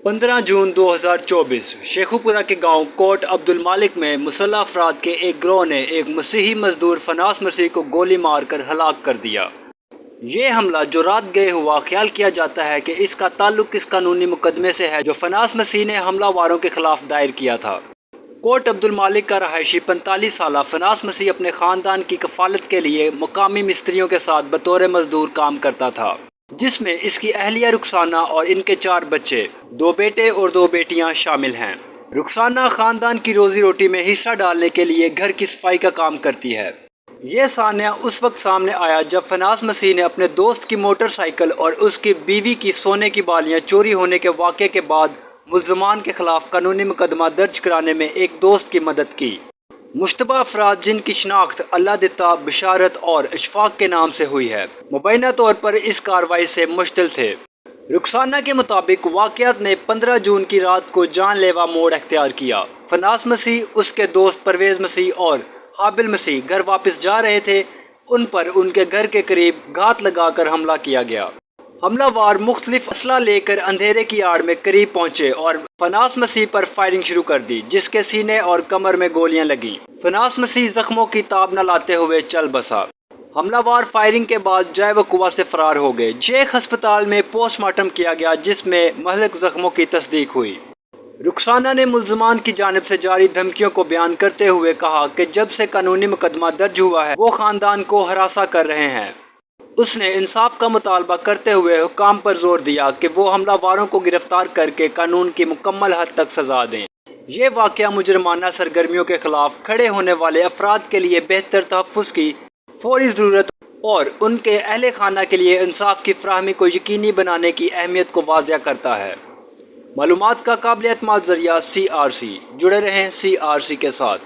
15 जून 2024 शेखुपुरा के गांव कोट अब्दुल मालिक में मुसल्लह अफराद के एक गिरोह ने एक मसीही मजदूर फनास मसीह को गोली मारकर हलाक कर दिया। ये हमला जो रात गए हुआ ख्याल किया जाता है कि इसका ताल्लुक इस कानूनी मुकदमे से है जो फनास मसीह ने हमलावारों के खिलाफ दायर किया था। कोट अब्दुल मालिक का रहायशी 45 साल फनास मसीह अपने ख़ानदान की कफालत के लिए मुकामी मिस्त्रियों के साथ बतौर मजदूर काम करता था, जिसमें इसकी अहलिया रुखसाना और इनके 4 बच्चे, 2 बेटे और 2 बेटियां शामिल हैं। रुखसाना खानदान की रोजी रोटी में हिस्सा डालने के लिए घर की सफाई का काम करती है। ये सान्या उस वक्त सामने आया जब फनास मसीह ने अपने दोस्त की मोटरसाइकिल और उसकी बीवी की सोने की बालियां चोरी होने के वाक़े के बाद मुल्ज़मान के खिलाफ कानूनी मुकदमा दर्ज कराने में एक दोस्त की मदद की। मुश्तबा अफराद जिनकी शनाख्त अल्लाह दिता, बिशारत और इशफाक के नाम से हुई है, मुबैना तौर पर इस कार्रवाई से मुश्तिल थे। रुखसाना के मुताबिक वाक़यात ने 15 जून की रात को जानलेवा मोड़ अख्तियार किया। फनास मसीह, उसके दोस्त परवेज़ मसीह और हाबिल मसीह घर वापस जा रहे थे। उन पर उनके घर के करीब घात लगाकर हमला किया गया। हमलावार मुख्तलिफ असला लेकर अंधेरे की आड़ में करीब पहुंचे और फनास मसीह पर फायरिंग शुरू कर दी, जिसके सीने और कमर में गोलियां लगी। फनास मसीह जख्मों की ताब न लाते हुए चल बसा। हमलावार फायरिंग के बाद जाए वकुआ से फरार हो गए। शेख अस्पताल में पोस्टमार्टम किया गया, जिसमें महलक जख्मों की तस्दीक हुई। रुखसाना ने मुल्ज़मान की जानिब से जारी धमकियों को बयान करते हुए कहा कि जब से कानूनी मुकदमा दर्ज हुआ है वो खानदान को हरासा कर रहे हैं। उसने इंसाफ का मुतालबा करते हुए हुक्काम पर जोर दिया कि वो हमलावारों को गिरफ्तार करके कानून की मुकम्मल हद तक सजा दें। ये वाक़या मुजरमाना सरगर्मियों के खिलाफ खड़े होने वाले अफराद के लिए बेहतर तहफ़्फ़ुज़ की फौरी ज़रूरत और उनके अहले खाना के लिए इंसाफ की फराहमी को यकीनी बनाने की अहमियत को वाज़िया करता है। मालूमात का काबिल एतमाद ज़रिया CRC। जुड़े रहें CRC के साथ।